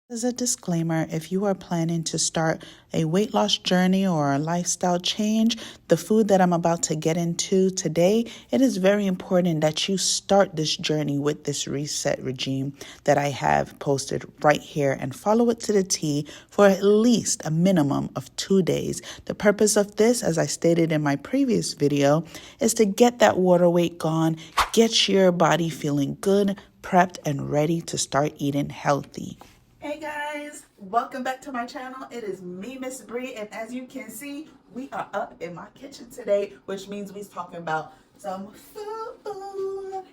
As a disclaimer, if you are planning to start a weight loss journey or a lifestyle change, the food that I'm about to get into today, it is very important that you start this journey with this reset regime that I have posted right here and follow it to the T for at least a minimum of 2 days. The purpose of this, as I stated in my previous video, is to get that water weight gone, get your body feeling good, prepped, and ready to start eating healthy. Hey guys, welcome back to my channel. It is me, Miss Bree, and as you can see, we are up in my kitchen today, which means we're talking about some food.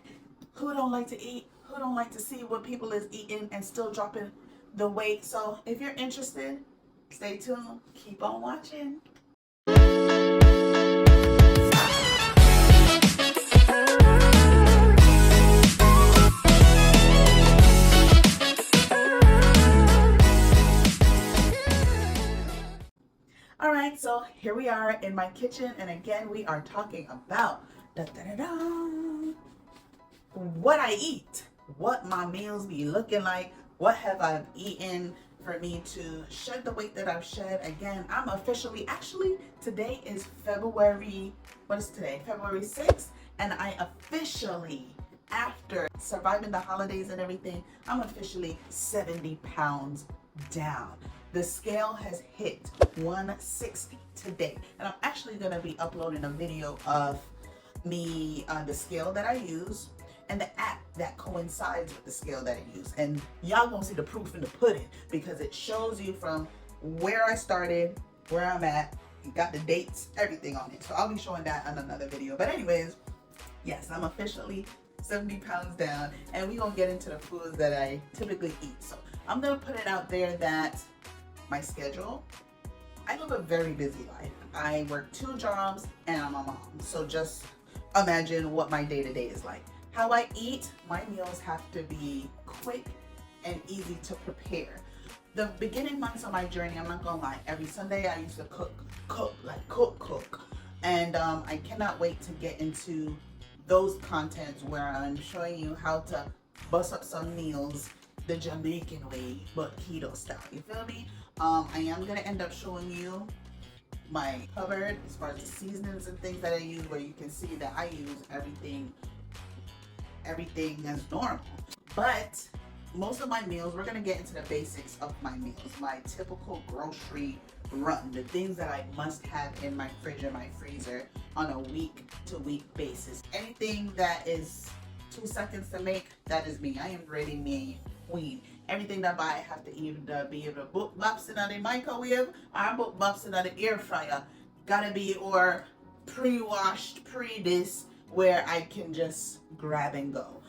Who don't like to eat? Who don't like to see what people is eating and still dropping the weight? So if you're interested, stay tuned. Keep on watching. All right, so here we are in my kitchen, and again, we are talking about what I eat, what my meals be looking like, what have I eaten for me to shed the weight that I've shed. Again, I'm officially, actually, today is February, what is today? February 6th, and I officially, after surviving the holidays and everything, I'm officially 70 pounds down. The scale has hit 160 today, and I'm actually going to be uploading a video of me the scale that I use and the app that coincides with the scale that I use, and y'all gonna see the proof in the pudding because it shows you from where I started, where I'm at, you got the dates, everything on it. So I'll be showing that on another video. But anyways, yes, I'm officially 70 pounds down, and we're gonna get into the foods that I typically eat. So I'm gonna put it out there that my schedule, I live a very busy life. I work 2 jobs and I'm a mom. So just imagine what my day-to-day is like. How I eat, my meals have to be quick and easy to prepare. The beginning months of my journey, I'm not gonna lie, every Sunday I used to cook. And I cannot wait to get into those contents where I'm showing you how to bust up some meals the Jamaican way, but keto style, you feel me? I am gonna end up showing you my cupboard as far as the seasonings and things that I use, where you can see that I use everything as normal. But most of my meals, we're gonna get into the basics of my meals, my typical grocery run, the things that I must have in my fridge and my freezer on a week to week basis. Anything that is 2 seconds to make, that is me. I am ready made queen. Everything that I have to either be able to book bops in the microwave or book bops in the air fryer. Gotta be or pre-washed, pre-this, where I can just grab and go.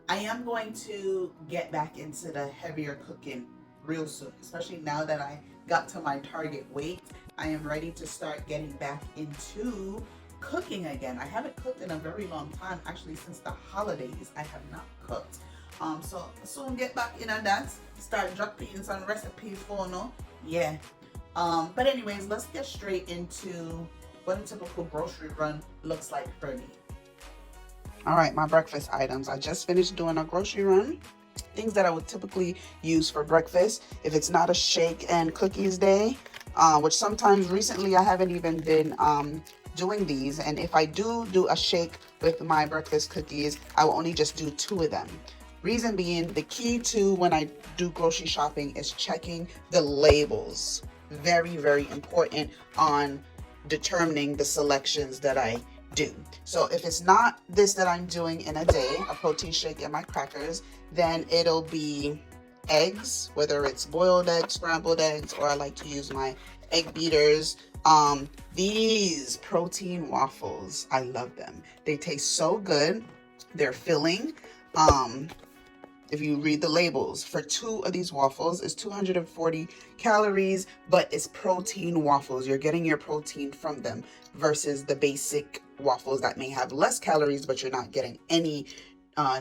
I am going to get back into the heavier cooking real soon, especially now that I got to my target weight. I am ready to start getting back into cooking again. I haven't cooked in a very long time, actually since the holidays. I have not cooked. So soon get back in on that, start dropping some recipes for no. Yeah. But anyways, let's get straight into what a typical grocery run looks like for me. All right, my breakfast items. I just finished doing a grocery run. Things that I would typically use for breakfast if it's not a shake and cookies day, which sometimes recently I haven't even been doing these. And if I do a shake with my breakfast cookies, I will only just do 2 of them. Reason being, the key to when I do grocery shopping is checking the labels. Very, very important on determining the selections that I do. So if it's not this that I'm doing in a day, a protein shake and my crackers, then it'll be eggs, whether it's boiled eggs, scrambled eggs, or I like to use my egg beaters. These protein waffles, I love them. They taste so good. They're filling. If you read the labels, for 2 of these waffles is 240 calories, but it's protein waffles. You're getting your protein from them versus the basic waffles that may have less calories, but you're not getting any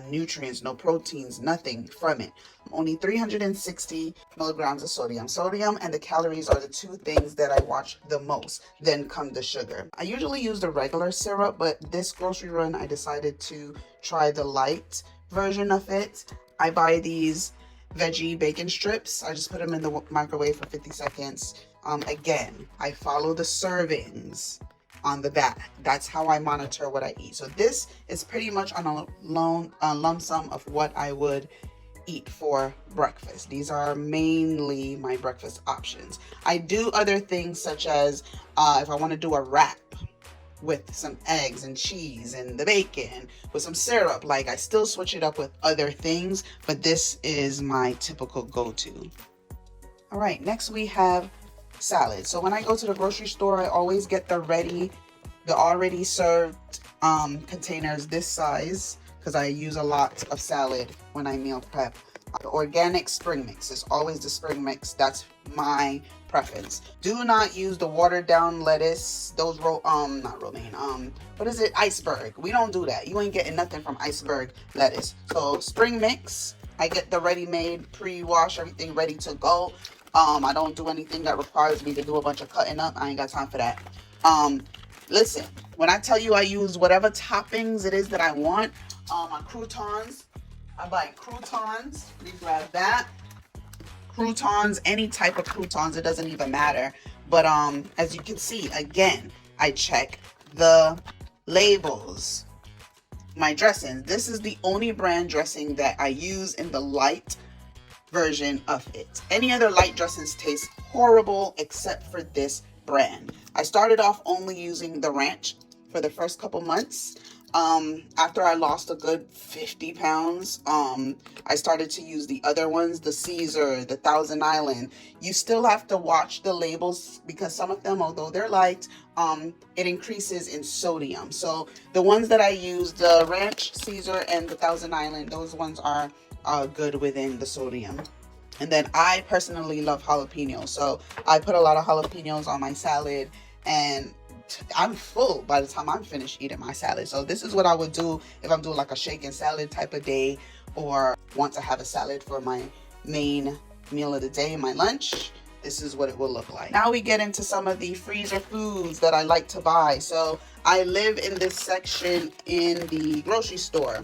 nutrients, no proteins, nothing from it. Only 360 milligrams of sodium. Sodium and the calories are the 2 things that I watch the most. Then come the sugar. I usually use the regular syrup, but this grocery run, I decided to try the light version of it. I buy these veggie bacon strips. I just put them in the microwave for 50 seconds. Again, I follow the servings on the back. That's how I monitor what I eat. So this is pretty much on a lump sum of what I would eat for breakfast. These are mainly my breakfast options. I do other things such as if I want to do a wrap with some eggs and cheese and the bacon with some syrup, like I still switch it up with other things, but this is my typical go-to. All right, next we have salad. So when I go to the grocery store, I always get the already served containers this size, because I use a lot of salad when I meal prep. The organic spring mix is always the spring mix. That's my preference. Do not use the watered down lettuce. Those not romaine. What is it? Iceberg. We don't do that. You ain't getting nothing from iceberg lettuce. So spring mix. I get the ready-made, pre-wash, everything ready to go. I don't do anything that requires me to do a bunch of cutting up. I ain't got time for that. Listen, when I tell you I use whatever toppings it is that I want, on croutons, I buy croutons. We grab that. Croutons, any type of croutons, it doesn't even matter. But as you can see, again, I check the labels. My dressing. This is the only brand dressing that I use in the light version of it. Any other light dressings taste horrible except for this brand. I started off only using the ranch for the first couple months. After I lost a good 50 pounds, I started to use the other ones, the Caesar, the Thousand Island. You still have to watch the labels because some of them, although they're light, it increases in sodium. So the ones that I use, the Ranch, Caesar, and the Thousand Island, those ones are good within the sodium. And then I personally love jalapenos, so I put a lot of jalapenos on my salad, and I'm full by the time I'm finished eating my salad. So this is what I would do if I'm doing like a shake and salad type of day, or want to have a salad for my main meal of the day, my lunch. This is what it will look like. Now we get into some of the freezer foods that I like to buy. So I live in this section in the grocery store.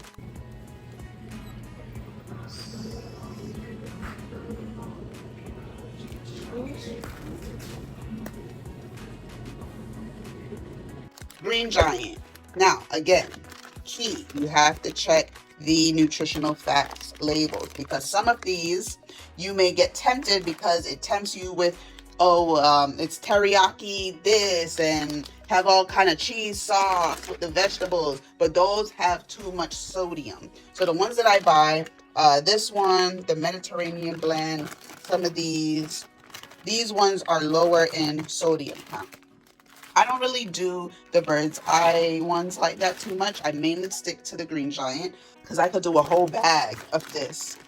Green Giant. Now, again, key, you have to check the nutritional facts labels, because some of these you may get tempted because it tempts you with, it's teriyaki this and have all kind of cheese sauce with the vegetables, but those have too much sodium. So the ones that I buy, this one, the Mediterranean blend, some of these ones are lower in sodium count. I don't really do the bird's eye ones like that too much. I mainly stick to the Green Giant because I could do a whole bag of this.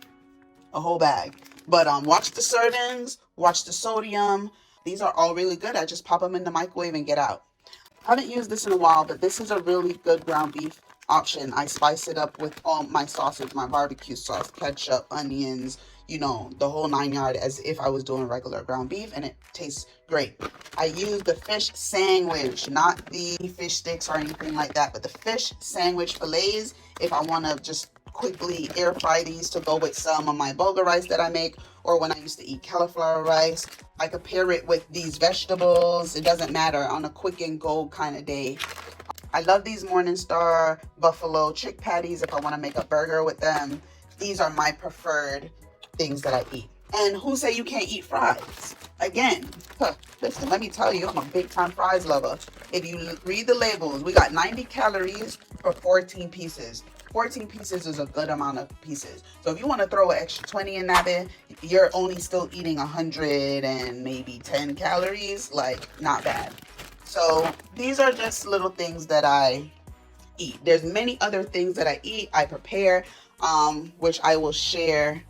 A whole bag. But watch the servings, watch the sodium. These are all really good. I just pop them in the microwave and get out. I haven't used this in a while, but this is a really good ground beef option. I spice it up with all my sauces, my barbecue sauce, ketchup, onions, you know, the whole 9 yards, as if I was doing regular ground beef, and it tastes great. I use the fish sandwich, not the fish sticks or anything like that, but the fish sandwich fillets if I want to just quickly air fry these to go with some of my bulgur rice that I make, or when I used to eat cauliflower rice. I could pair it with these vegetables. It doesn't matter, on a quick and go kind of day. I love these Morningstar buffalo chick patties if I want to make a burger with them. These are my preferred things that I eat. And who say you can't eat fries? Again, listen, let me tell you, I'm a big time fries lover. If you read the labels, we got 90 calories for 14 pieces. 14 pieces is a good amount of pieces. So if you want to throw an extra 20 in that, you're only still eating 100 and maybe 10 calories. Like, not bad. So these are just little things that I eat. There's many other things that I eat, I prepare, which I will share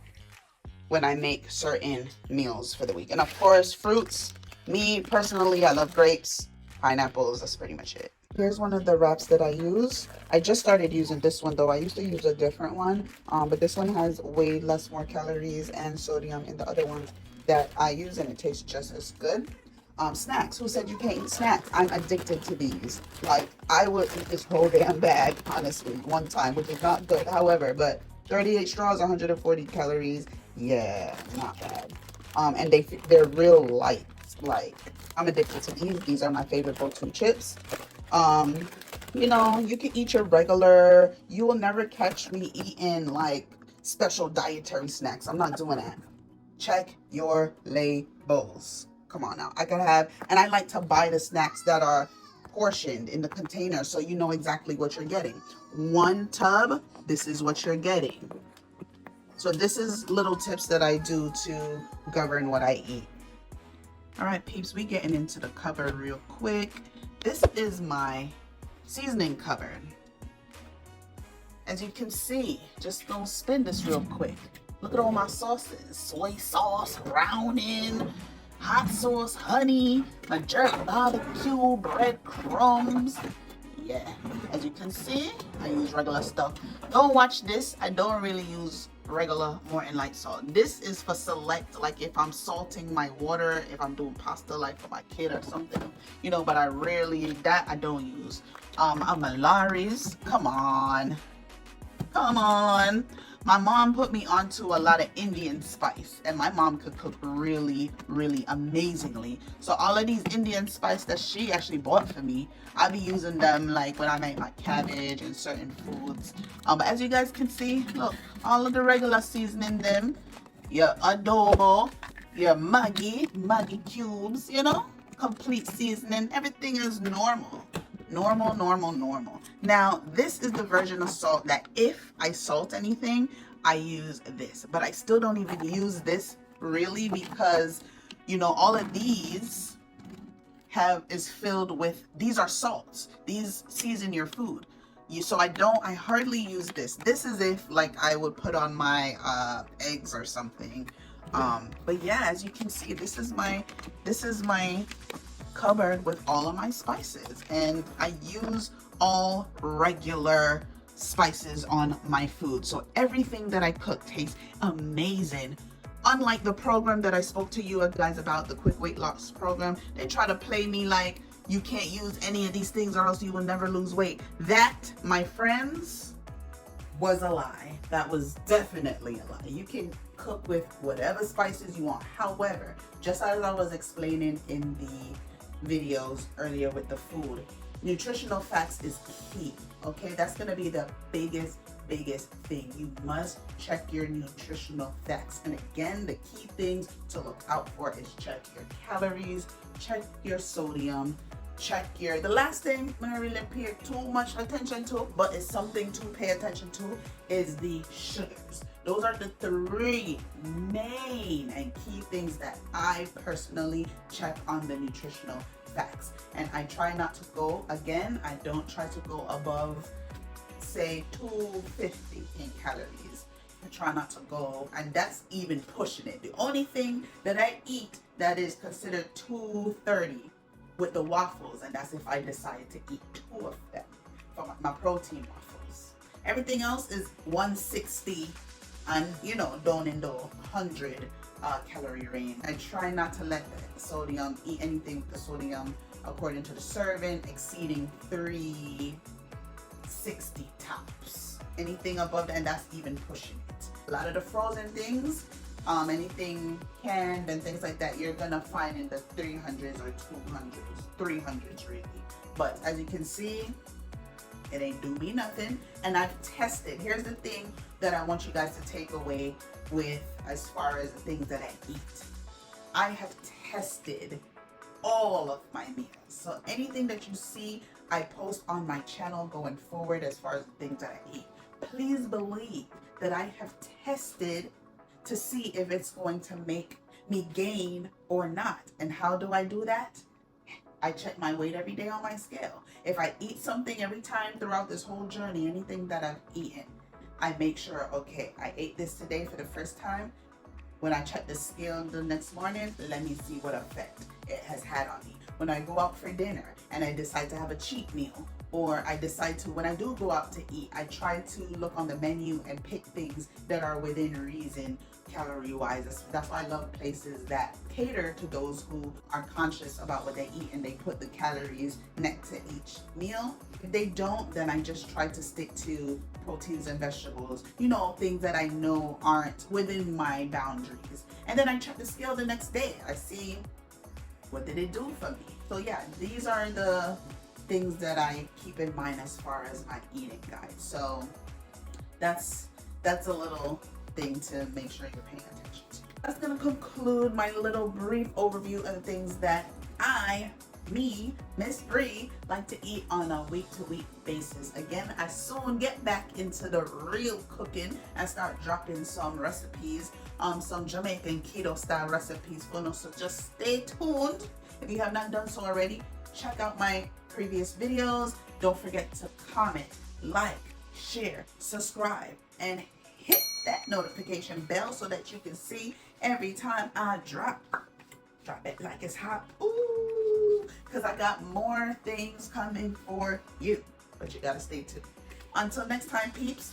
when I make certain meals for the week. And of course, fruits. Me personally, I love grapes, pineapples. That's pretty much it. Here's one of the wraps that I use. I just started using this one though. I used to use a different one, but this one has way more calories and sodium in the other ones that I use, and it tastes just as good. Snacks. Who said you can't eat snacks? I'm addicted to these. Like, I would eat this whole damn bag, honestly, one time, which is not good. However, but 38 straws, 140 calories. Yeah, not bad. And they're real light. Like, I'm addicted to these. These are my favorite go-to chips. Um, you know, you can eat your regular. You will never catch me eating like special dietary snacks. I'm not doing that. Check your labels. Come on now. I could have, and I like to buy the snacks that are portioned in the container so you know exactly what you're getting. One tub, this is what you're getting. So this is little tips that I do to govern what I eat. All right, peeps, we getting into the cupboard real quick. This is my seasoning cupboard. As you can see, just gonna spin this real quick. Look at all my sauces. Soy sauce, browning, hot sauce, honey, my jerk barbecue, breadcrumbs. Yeah, as you can see, I use regular stuff. Don't watch this. I don't really use regular Morton light salt. This is for select, like if I'm salting my water, if I'm doing pasta like for my kid or something, you know, but I rarely, that I don't use. Amalaris, come on. My mom put me onto a lot of Indian spice, and my mom could cook really, really amazingly. So all of these Indian spice that she actually bought for me, I'll be using them like when I make my cabbage and certain foods. But as you guys can see, look, all of the regular seasoning them, your adobo, your Maggi cubes, you know, complete seasoning, everything is normal. Normal. Now, this is the version of salt that if I salt anything, I use this. But I still don't even use this really because, you know, all of these is filled with, these are salts. These season your food. So I hardly use this. This is if like I would put on my eggs or something. But yeah, as you can see, this is my cupboard with all of my spices, and I use all regular spices on my food, so everything that I cook tastes amazing. Unlike the program that I spoke to you guys about, the quick weight loss program, they try to play me like you can't use any of these things or else you will never lose weight. That, my friends, was a lie. That was definitely a lie. You can cook with whatever spices you want. However, just as I was explaining in the videos earlier with the food, nutritional facts is key. Okay, that's gonna be the biggest thing. You must check your nutritional facts, and again, the key things to look out for is check your calories, check your sodium, check your, the last thing I'm gonna really pay too much attention to, but it's something to pay attention to, is the sugars. Those are the three main and key things that I personally check on the nutritional facts. And I try not to go, again, I don't try to go above, say, 250 in calories. I try not to go, and that's even pushing it. The only thing that I eat that is considered 230 with the waffles, and that's if I decide to eat 2 of them for my protein waffles. Everything else is 160 and, you know, down in the 100 calorie range. I try not to let the sodium, eat anything with the sodium according to the serving exceeding 360 tops. Anything above that, and that's even pushing it. A lot of the frozen things, anything canned and things like that, you're gonna find in the 300s or 200s, 300s really. But as you can see, it ain't do me nothing. And I've tested. Here's the thing that I want you guys to take away with as far as the things that I eat. I have tested all of my meals. So anything that you see I post on my channel going forward as far as the things that I eat, please believe that I have tested to see if it's going to make me gain or not. And how do I do that? I check my weight every day on my scale. If I eat something every time throughout this whole journey, anything that I've eaten, I make sure, okay, I ate this today for the first time. When I check the scale the next morning, let me see what effect it has had on me. When I go out for dinner and I decide to have a cheat meal, or I decide to, when I do go out to eat, I try to look on the menu and pick things that are within reason calorie wise. That's why I love places that cater to those who are conscious about what they eat and they put the calories next to each meal. If they don't, then I just try to stick to proteins and vegetables, you know, things that I know aren't within my boundaries. And then I check the scale the next day. I see, what did it do for me? So yeah, these are the things that I keep in mind as far as my eating guide. So that's a little thing to make sure you're paying attention to. That's gonna conclude my little brief overview of the things that Miss Bree, like to eat on a week-to-week basis. Again, I soon get back into the real cooking and start dropping some recipes, some Jamaican keto style recipes for us. So just stay tuned. If you have not done so already, check out my previous videos. Don't forget to comment, like, share, subscribe, and hit that notification bell so that you can see every time I drop it like it's hot. Ooh, because I got more things coming for you, but you gotta stay tuned. Until next time, peeps,